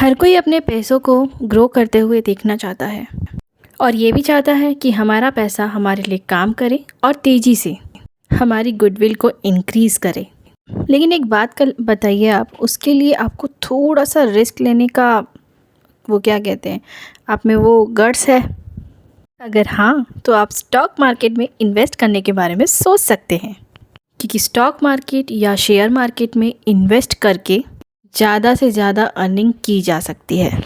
हर कोई अपने पैसों को ग्रो करते हुए देखना चाहता है और ये भी चाहता है कि हमारा पैसा हमारे लिए काम करे और तेज़ी से हमारी गुडविल को इंक्रीज़ करे। लेकिन एक बात कल बताइए, आप उसके लिए आपको थोड़ा सा रिस्क लेने का वो क्या कहते हैं, आप में वो गट्स है? अगर हाँ, तो आप स्टॉक मार्केट में इन्वेस्ट करने के बारे में सोच सकते हैं, क्योंकि स्टॉक मार्केट या शेयर मार्केट में इन्वेस्ट करके ज़्यादा से ज़्यादा अर्निंग की जा सकती है।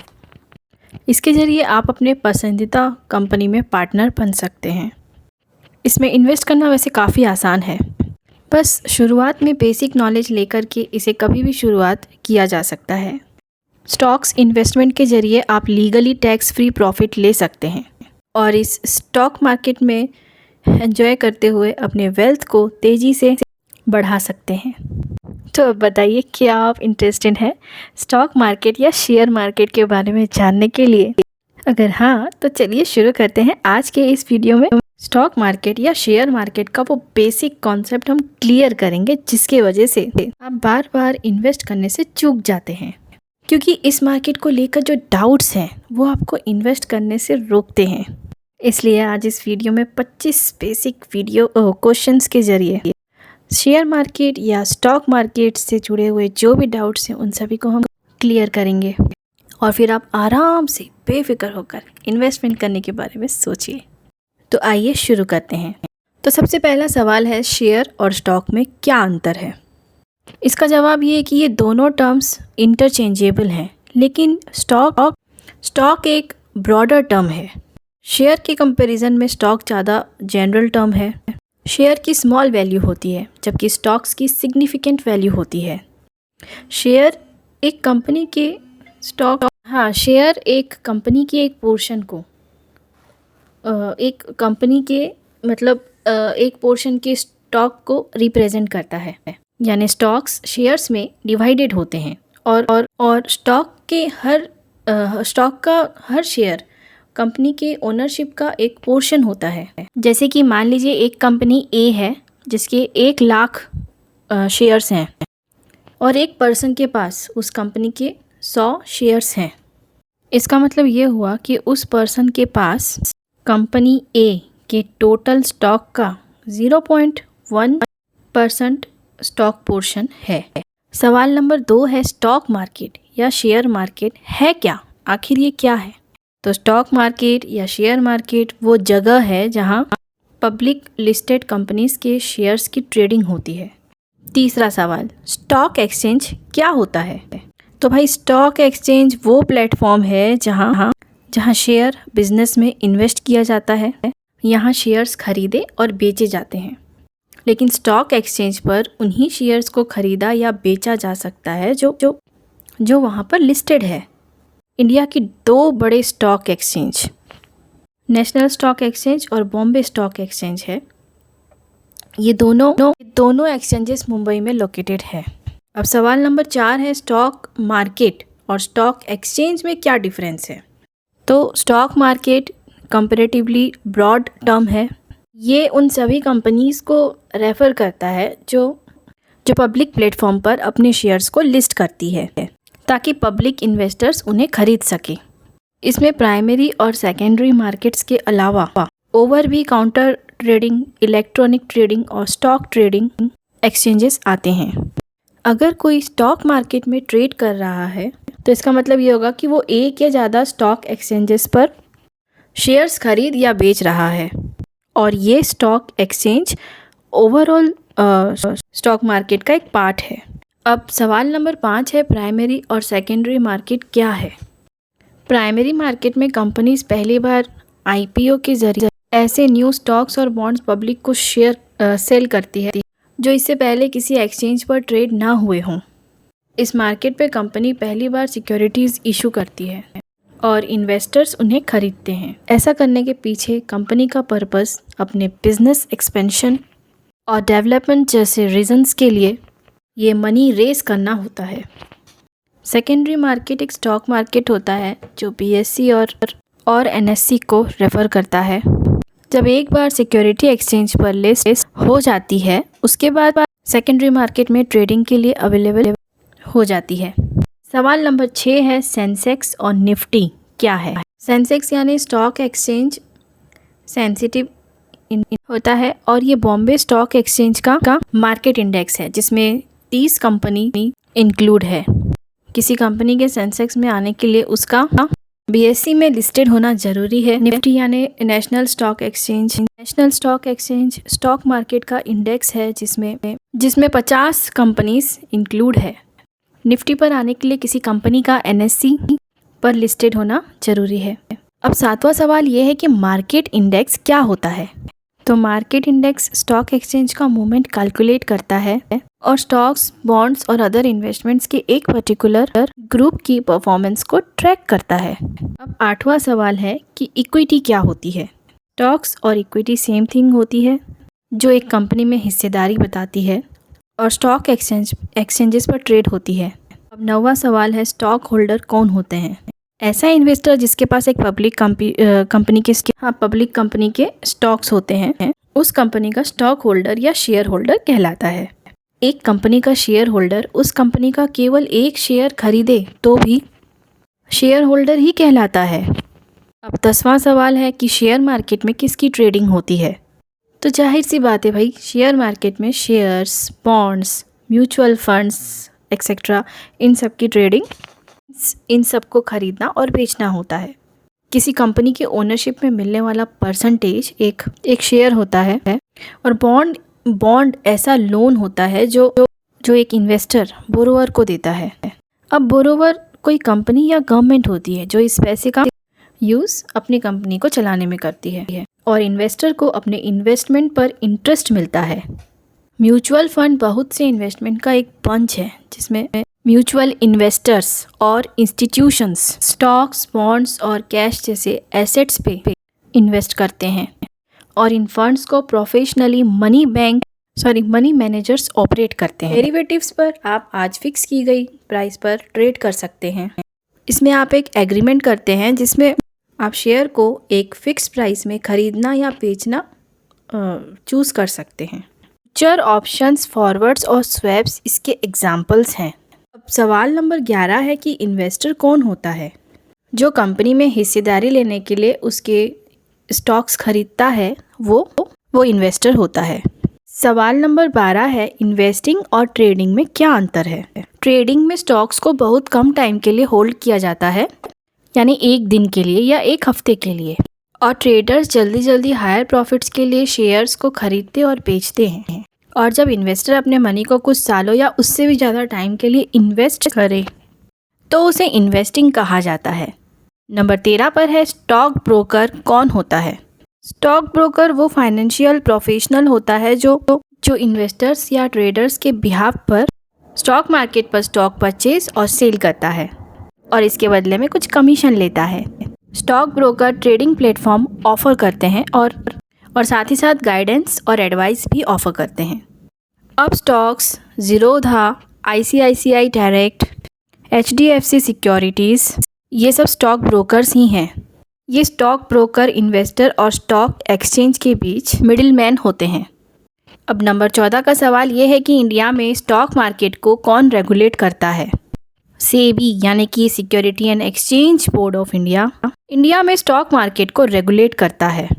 इसके ज़रिए आप अपने पसंदीदा कंपनी में पार्टनर बन सकते हैं। इसमें इन्वेस्ट करना वैसे काफ़ी आसान है, बस शुरुआत में बेसिक नॉलेज लेकर के इसे कभी भी शुरुआत किया जा सकता है। स्टॉक्स इन्वेस्टमेंट के ज़रिए आप लीगली टैक्स फ्री प्रॉफिट ले सकते हैं और इस स्टॉक मार्केट में एंजॉय करते हुए अपने वेल्थ को तेज़ी से बढ़ा सकते हैं। तो अब बताइए, क्या आप इंटरेस्टेड हैं स्टॉक मार्केट या शेयर मार्केट के बारे में जानने के लिए? अगर हाँ, तो चलिए शुरू करते हैं आज के इस वीडियो में। स्टॉक मार्केट या शेयर मार्केट का वो बेसिक कॉन्सेप्ट हम क्लियर करेंगे, जिसके वजह से आप बार बार इन्वेस्ट करने से चूक जाते हैं, क्योंकि इस मार्केट को लेकर जो डाउट्स हैं वो आपको इन्वेस्ट करने से रोकते हैं। इसलिए आज इस वीडियो में 25 बेसिक क्वेश्चंस के जरिए शेयर मार्केट या स्टॉक मार्केट से जुड़े हुए जो भी डाउट्स हैं उन सभी को हम क्लियर करेंगे और फिर आप आराम से बेफिक्र होकर इन्वेस्टमेंट करने के बारे में सोचिए। तो आइए शुरू करते हैं। तो सबसे पहला सवाल है, शेयर और स्टॉक में क्या अंतर है? इसका जवाब ये है कि ये दोनों टर्म्स इंटरचेंजेबल हैं, लेकिन स्टॉक एक ब्रॉडर टर्म है। शेयर के कंपैरिजन में स्टॉक ज़्यादा जनरल टर्म है। शेयर की स्मॉल वैल्यू होती है, जबकि स्टॉक्स की सिग्निफिकेंट वैल्यू होती है। शेयर एक कंपनी के एक पोर्शन को एक पोर्शन के स्टॉक को रिप्रेजेंट करता है। यानी स्टॉक्स शेयर्स में डिवाइडेड होते हैं और स्टॉक का हर शेयर कंपनी के ओनरशिप का एक पोर्शन होता है। जैसे कि मान लीजिए एक कंपनी ए है जिसके 1 लाख शेयर्स हैं और एक पर्सन के पास उस कंपनी के 100 शेयर्स हैं। इसका मतलब ये हुआ कि उस पर्सन के पास कंपनी ए के टोटल स्टॉक का 0.1% स्टॉक पोर्शन है। सवाल नंबर 2 है, स्टॉक मार्केट या शेयर मार्केट है क्या? आखिर ये क्या है? तो स्टॉक मार्केट या शेयर मार्केट वो जगह है जहां पब्लिक लिस्टेड कंपनीज के शेयर्स की ट्रेडिंग होती है। तीसरा सवाल, स्टॉक एक्सचेंज क्या होता है? तो भाई, स्टॉक एक्सचेंज वो प्लेटफॉर्म है जहां शेयर बिजनेस में इन्वेस्ट किया जाता है। यहाँ शेयर्स खरीदे और बेचे जाते हैं, लेकिन स्टॉक एक्सचेंज पर उन्हीं शेयर्स को खरीदा या बेचा जा सकता है जो वहाँ पर लिस्टेड है। इंडिया की 2 बड़े stock exchange, national stock exchange और बॉम्बे स्टॉक एक्सचेंज है। ये दोनों एक्सचेंजेस मुंबई में लोकेटेड है। अब सवाल नंबर 4 है, स्टॉक मार्केट और स्टॉक एक्सचेंज में क्या डिफरेंस है? तो stock market comparatively broad term है। ये उन सभी कंपनीज़ को रेफ़र करता है जो पब्लिक प्लेटफॉर्म पर अपने शेयर्स को लिस्ट करती है, ताकि पब्लिक इन्वेस्टर्स उन्हें खरीद सके। इसमें प्राइमरी और सेकेंडरी मार्केट्स के अलावा ओवर भी काउंटर ट्रेडिंग, इलेक्ट्रॉनिक ट्रेडिंग और स्टॉक ट्रेडिंग एक्सचेंजेस आते हैं। अगर कोई स्टॉक मार्केट में ट्रेड कर रहा है तो इसका मतलब ये होगा कि वो एक या ज़्यादा स्टॉक एक्सचेंजेस पर शेयर्स खरीद या बेच रहा है, और ये stock exchange overall stock market का एक पार्ट है। अब सवाल नंबर 5 है, प्राइमरी और सेकेंडरी मार्केट क्या है? प्राइमरी मार्केट में कंपनीज पहली बार IPO के जरिए ऐसे न्यू स्टॉक्स और बॉन्ड्स पब्लिक को सेल करती है जो इससे पहले किसी एक्सचेंज पर ट्रेड ना हुए हों। इस मार्केट पे कंपनी पहली बार सिक्योरिटीज़ इशू करती है और इन्वेस्टर्स उन्हें खरीदते हैं। ऐसा करने के पीछे कंपनी का पर्पस अपने बिजनेस एक्सपेंशन और डेवलपमेंट जैसे रीजंस के लिए ये मनी रेस करना होता है। सेकेंडरी मार्केट एक स्टॉक मार्केट होता है जो BSE और NSE को रेफ़र करता है। जब एक बार सिक्योरिटी एक्सचेंज पर लिस्ट हो जाती है, उसके बाद सेकेंडरी मार्केट में ट्रेडिंग के लिए अवेलेबल हो जाती है। सवाल नंबर 6 है सेंसेक्स और निफ्टी क्या है। सेंसेक्स यानी स्टॉक एक्सचेंज सेंसिटिव होता है और ये बॉम्बे स्टॉक एक्सचेंज का मार्केट इंडेक्स है जिसमें 30 कंपनी इंक्लूड है। किसी कंपनी के सेंसेक्स में आने के लिए उसका बीएसई में लिस्टेड होना जरूरी है। निफ्टी यानी national stock exchange stock market का इंडेक्स है जिसमें 50 कंपनीज इंक्लूड है। निफ्टी पर आने के लिए किसी कंपनी का एनएससी पर लिस्टेड होना जरूरी है। अब 7वां सवाल ये है कि मार्केट इंडेक्स क्या होता है। तो मार्केट इंडेक्स स्टॉक एक्सचेंज का मूवमेंट कैलकुलेट करता है और स्टॉक्स, बॉन्ड्स और अदर इन्वेस्टमेंट्स के एक पर्टिकुलर ग्रुप की परफॉर्मेंस को ट्रैक करता है। अब 8वां सवाल है कि इक्विटी क्या होती है। स्टॉक्स और इक्विटी सेम थिंग होती है जो एक कंपनी में हिस्सेदारी बताती है और स्टॉक एक्सचेंजेस पर ट्रेड होती है। अब 9वां सवाल है स्टॉक होल्डर कौन होते हैं। ऐसा इन्वेस्टर जिसके पास एक पब्लिक कंपनी के स्टॉक्स होते हैं उस कंपनी का स्टॉक होल्डर या शेयर होल्डर कहलाता है। एक कंपनी का शेयर होल्डर उस कंपनी का केवल एक शेयर खरीदे तो भी शेयर होल्डर ही कहलाता है। अब 10वां सवाल है कि शेयर मार्केट में किसकी ट्रेडिंग होती है। तो जाहिर सी बात है भाई, शेयर मार्केट में shares, bonds, mutual funds etcetera इन सब की ट्रेडिंग, इन सब को खरीदना और बेचना होता है। किसी कंपनी के ओनरशिप में मिलने वाला परसेंटेज एक शेयर होता है और बॉन्ड ऐसा लोन होता है जो एक इन्वेस्टर बोरोवर को देता है। अब बोरोवर कोई कंपनी या गवर्नमेंट होती है जो इस पैसे का यूज़ अपनी कंपनी को चलाने में करती है और इन्वेस्टर को अपने इन्वेस्टमेंट पर इंटरेस्ट मिलता है। म्यूचुअल फंड बहुत से इन्वेस्टमेंट का एक बंच है जिसमें म्यूचुअल इन्वेस्टर्स और इंस्टीट्यूशंस स्टॉक्स, बॉन्ड्स और कैश जैसे एसेट्स पे इन्वेस्ट करते हैं और इन फंड्स को प्रोफेशनली मनी मैनेजर्स ऑपरेट करते हैं। डेरिवेटिव्स पर आप आज फिक्स की गई प्राइस पर ट्रेड कर सकते हैं। इसमें आप एक एग्रीमेंट करते हैं जिसमें आप शेयर को एक फिक्स प्राइस में खरीदना या बेचना चूज़ कर सकते हैं। फ्यूचर ऑप्शंस, फॉरवर्ड्स और स्वैप्स इसके एग्जाम्पल्स हैं। अब सवाल नंबर 11 है कि इन्वेस्टर कौन होता है। जो कंपनी में हिस्सेदारी लेने के लिए उसके स्टॉक्स खरीदता है वो इन्वेस्टर होता है। सवाल नंबर 12 है इन्वेस्टिंग और ट्रेडिंग में क्या अंतर है। ट्रेडिंग में स्टॉक्स को बहुत कम टाइम के लिए होल्ड किया जाता है, यानी एक दिन के लिए या एक हफ्ते के लिए, और ट्रेडर्स जल्दी हायर प्रॉफिट्स के लिए शेयर्स को खरीदते और बेचते हैं। और जब इन्वेस्टर अपने मनी को कुछ सालों या उससे भी ज़्यादा टाइम के लिए इन्वेस्ट करे तो उसे इन्वेस्टिंग कहा जाता है। नंबर 13 पर है स्टॉक ब्रोकर कौन होता है। स्टॉक ब्रोकर वो फाइनेंशियल प्रोफेशनल होता है जो इन्वेस्टर्स या ट्रेडर्स के बिहाफ पर स्टॉक मार्केट पर स्टॉक परचेज और सेल करता है और इसके बदले में कुछ कमीशन लेता है। Stock broker trading platform offer करते हैं और साथ ही साथ गाइडेंस और एडवाइस भी ऑफर करते हैं। अब stocks Zerodha, ICICI direct, HDFC securities ये सब स्टॉक ब्रोकर्स ही हैं। ये स्टॉक ब्रोकर इन्वेस्टर और स्टॉक एक्सचेंज के बीच मिडिलमैन होते हैं। अब नंबर 14 का सवाल ये है कि इंडिया में स्टॉक मार्केट को कौन रेगुलेट करता है। सेबी यानी कि security and exchange board of India में स्टॉक मार्केट को रेगुलेट करता है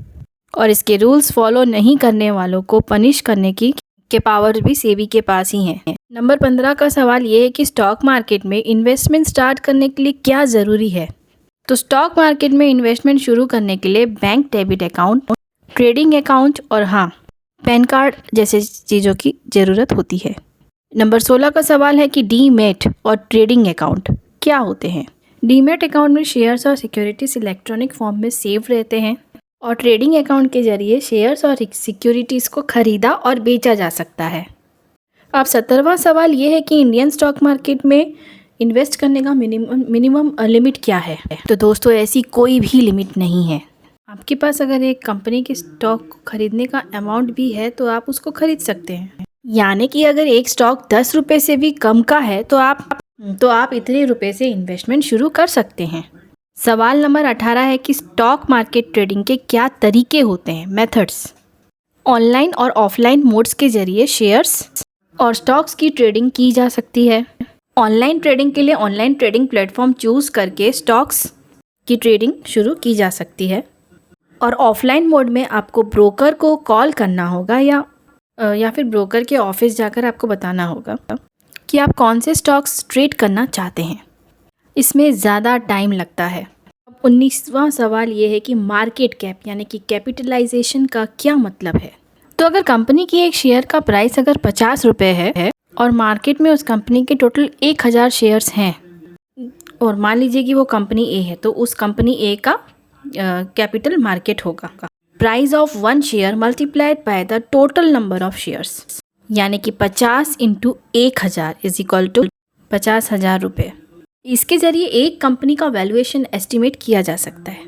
और इसके रूल्स फॉलो नहीं करने वालों को पनिश करने के पावर भी सेबी के पास ही हैं। नंबर 15 का सवाल ये है कि स्टॉक मार्केट में इन्वेस्टमेंट स्टार्ट करने के लिए क्या ज़रूरी है। तो स्टॉक मार्केट में इन्वेस्टमेंट शुरू करने के लिए bank debit account, trading account और हाँ पैन कार्ड जैसे चीज़ों की ज़रूरत होती है। नंबर 16 का सवाल है कि डीमैट और ट्रेडिंग अकाउंट क्या होते हैं। डीमैट अकाउंट में शेयर्स और सिक्योरिटीज इलेक्ट्रॉनिक फॉर्म में सेव रहते हैं और ट्रेडिंग अकाउंट के जरिए शेयर्स और सिक्योरिटीज़ को खरीदा और बेचा जा सकता है। अब 17वां सवाल ये है कि इंडियन स्टॉक मार्केट में इन्वेस्ट करने का मिनिमम लिमिट क्या है। तो दोस्तों ऐसी कोई भी लिमिट नहीं है। आपके पास अगर एक कंपनी के स्टॉक को खरीदने का अमाउंट भी है तो आप उसको खरीद सकते हैं, यानी कि अगर एक स्टॉक 10 रुपये से भी कम का है तो आप इतने रुपए से इन्वेस्टमेंट शुरू कर सकते हैं। सवाल नंबर 18 है कि स्टॉक मार्केट ट्रेडिंग के क्या तरीके होते हैं, मेथड्स। ऑनलाइन और ऑफलाइन मोड्स के जरिए शेयर्स और स्टॉक्स की ट्रेडिंग की जा सकती है। ऑनलाइन ट्रेडिंग के लिए ऑनलाइन ट्रेडिंग प्लेटफॉर्म चूज़ करके स्टॉक्स की ट्रेडिंग शुरू की जा सकती है। और ऑफलाइन मोड में आपको ब्रोकर को कॉल करना होगा या फिर ब्रोकर के ऑफिस जाकर आपको बताना होगा कि आप कौन से स्टॉक्स ट्रेड करना चाहते हैं। इसमें ज़्यादा टाइम लगता है। 19वां सवाल ये है कि मार्केट कैप यानी कि कैपिटलाइजेशन का क्या मतलब है। तो अगर कंपनी की एक शेयर का प्राइस अगर 50 रुपये है और मार्केट में उस कंपनी के टोटल 1000 शेयर्स हैं और मान लीजिए कि वो कंपनी ए है, तो उस कंपनी ए का कैपिटल मार्केट होगा price of 1 share multiplied by the total number of shares, यानी कि 50 इंटू 1000 इज इक्वल टू 50,000 रुपये। इसके ज़रिए एक कंपनी का वैल्यूएशन एस्टिमेट किया जा सकता है।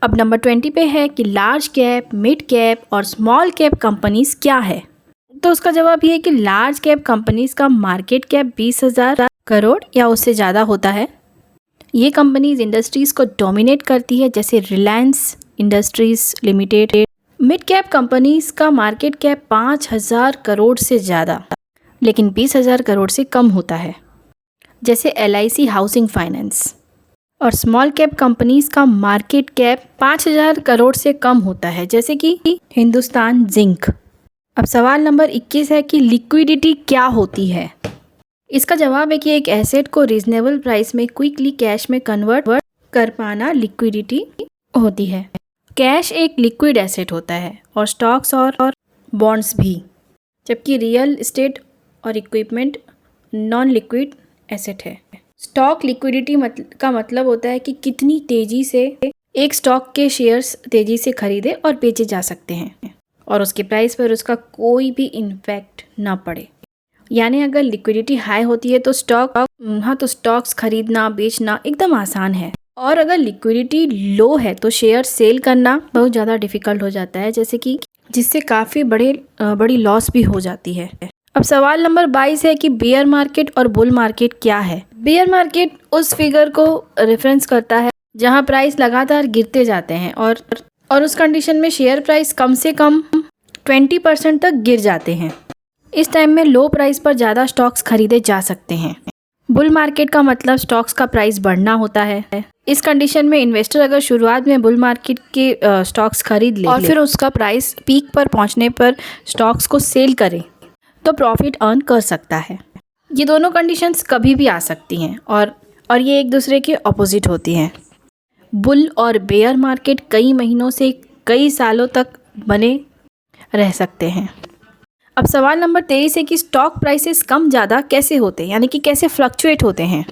अब नंबर 20 पे है कि लार्ज कैप, मिड कैप और स्मॉल कैप कंपनीज क्या है। तो उसका जवाब ये है कि लार्ज कैप कंपनीज का मार्केट कैप 20,000 करोड़ या उससे ज़्यादा होता है। ये कंपनीज इंडस्ट्रीज़ को डोमिनेट करती है, जैसे Reliance industries limited. Mid cap companies का मार्केट कैप 5,000 करोड़ से ज़्यादा लेकिन 20,000 करोड़ से कम होता है, जैसे LIC हाउसिंग फाइनेंस। और स्मॉल कैप कंपनीज का मार्केट कैप 5,000 करोड़ से कम होता है, जैसे कि हिंदुस्तान जिंक। अब सवाल नंबर 21 है कि लिक्विडिटी क्या होती है। इसका जवाब है कि एक एसेट को रीजनेबल प्राइस में क्विकली कैश में कन्वर्ट कर पाना लिक्विडिटी होती है। कैश एक लिक्विड एसेट होता है और स्टॉक्स और बॉन्ड्स भी, जबकि रियल एस्टेट और इक्विपमेंट नॉन लिक्विड एसेट है। स्टॉक लिक्विडिटी का मतलब होता है कि कितनी तेज़ी से एक स्टॉक के शेयर्स तेज़ी से खरीदे और बेचे जा सकते हैं और उसके प्राइस पर उसका कोई भी इम्पैक्ट ना पड़े। यानी अगर लिक्विडिटी हाई होती है तो स्टॉक्स खरीदना बेचना एकदम आसान है, और अगर लिक्विडिटी लो है तो शेयर सेल करना बहुत ज़्यादा डिफ़िकल्ट हो जाता है, जैसे कि जिससे काफ़ी बड़ी लॉस भी हो जाती है। अब सवाल नंबर 22 है कि बेयर मार्केट और बुल मार्केट क्या है। बेयर मार्केट उस फिगर को रेफरेंस करता है जहां प्राइस लगातार गिरते जाते हैं और उस कंडीशन में शेयर प्राइस कम से कम 20% तक गिर जाते हैं। इस टाइम में लो प्राइस पर ज़्यादा स्टॉक्स खरीदे जा सकते हैं। बुल मार्केट का मतलब स्टॉक्स का प्राइस बढ़ना होता है। इस कंडीशन में इन्वेस्टर अगर शुरुआत में बुल मार्केट के स्टॉक्स खरीद ले और फिर उसका प्राइस पीक पर पहुंचने पर स्टॉक्स को सेल करे तो प्रॉफिट अर्न कर सकता है। ये दोनों कंडीशंस कभी भी आ सकती हैं और ये एक दूसरे के ऑपोजिट होती हैं। बुल और बेयर मार्केट कई महीनों से कई सालों तक बने रह सकते हैं। अब सवाल नंबर 23 है कि स्टॉक प्राइसेस कम ज़्यादा कैसे होते हैं, यानी कि कैसे फ्लक्चुएट होते हैं।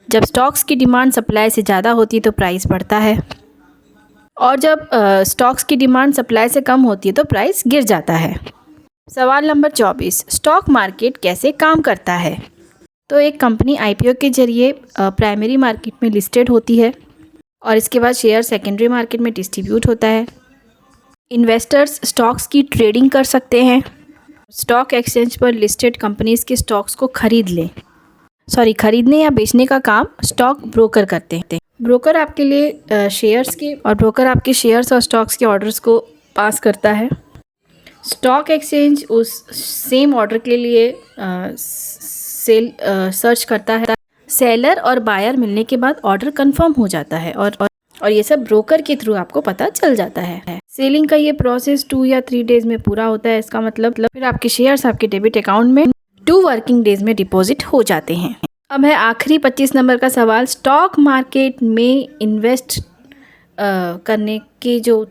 जब स्टॉक्स की डिमांड सप्लाई से ज़्यादा होती है तो प्राइस बढ़ता है, और जब स्टॉक्स की डिमांड सप्लाई से कम होती है तो प्राइस गिर जाता है। सवाल नंबर 24, स्टॉक मार्केट कैसे काम करता है। तो एक कंपनी IPO के जरिए प्राइमरी मार्केट में लिस्टेड होती है और इसके बाद शेयर सेकेंडरी मार्केट में डिस्ट्रीब्यूट होता है। इन्वेस्टर्स स्टॉक्स की ट्रेडिंग कर सकते हैं। स्टॉक एक्सचेंज पर लिस्टेड कंपनीज के स्टॉक्स को खरीदने या बेचने का काम स्टॉक ब्रोकर करते हैं। ब्रोकर आपके लिए शेयर्स और स्टॉक्स के ऑर्डर्स को पास करता है। स्टॉक एक्सचेंज उस सेम ऑर्डर के लिए सर्च करता है। सेलर और बायर मिलने के बाद ऑर्डर कंफर्म हो जाता है और ये सब ब्रोकर के थ्रू आपको पता चल जाता है। सेलिंग का ये प्रोसेस 2 या 3 डेज में पूरा होता है। इसका मतलब फिर आपके शेयर्स आपके डेबिट अकाउंट में 2 वर्किंग डेज में डिपॉजिट हो जाते हैं। अब है आखिरी 25 नंबर का सवाल, स्टॉक मार्केट में इन्वेस्ट करने के जो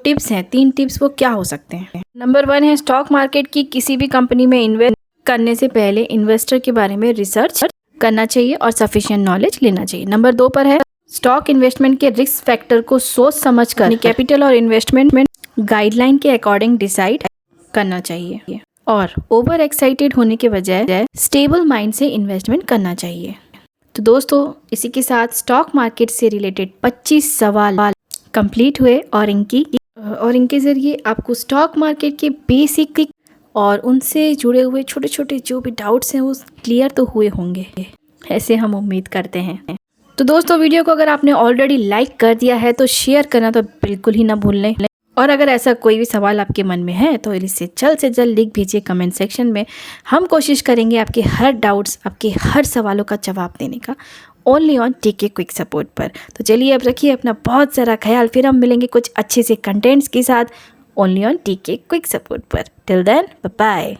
टिप्स हैं, 3 टिप्स, वो क्या हो सकते हैं। नंबर 1 है स्टॉक मार्केट की किसी भी कंपनी में इन्वेस्ट करने से पहले इन्वेस्टर के बारे में रिसर्च करना चाहिए और सफिशिएंट नॉलेज लेना चाहिए। नंबर 2 पर है स्टॉक इन्वेस्टमेंट के रिस्क फैक्टर को सोच समझ कर कैपिटल और इन्वेस्टमेंट गाइडलाइन के अकॉर्डिंग डिसाइड करना चाहिए और ओवर एक्साइटेड होने के बजाय स्टेबल माइंड से इन्वेस्टमेंट करना चाहिए। तो दोस्तों, इसी के साथ स्टॉक मार्केट से रिलेटेड 25 सवाल कंप्लीट हुए और इनके ज़रिए आपको स्टॉक मार्केट के बेसिक और उनसे जुड़े हुए छोटे छोटे जो भी डाउट्स हैं वो क्लियर तो हुए होंगे, ऐसे हम उम्मीद करते हैं। तो दोस्तों, वीडियो को अगर आपने ऑलरेडी लाइक कर दिया है तो शेयर करना तो बिल्कुल ही ना भूलें और अगर ऐसा कोई भी सवाल आपके मन में है तो इसे जल्द से जल्द लिख भेजिए कमेंट सेक्शन में। हम कोशिश करेंगे आपके हर डाउट्स, आपके हर सवालों का जवाब देने का, only on TK quick support पर। तो चलिए अब रखिए अपना बहुत सारा ख्याल, फिर हम मिलेंगे कुछ अच्छे से कंटेंट्स के साथ only on TK quick support पर। Till then bye bye.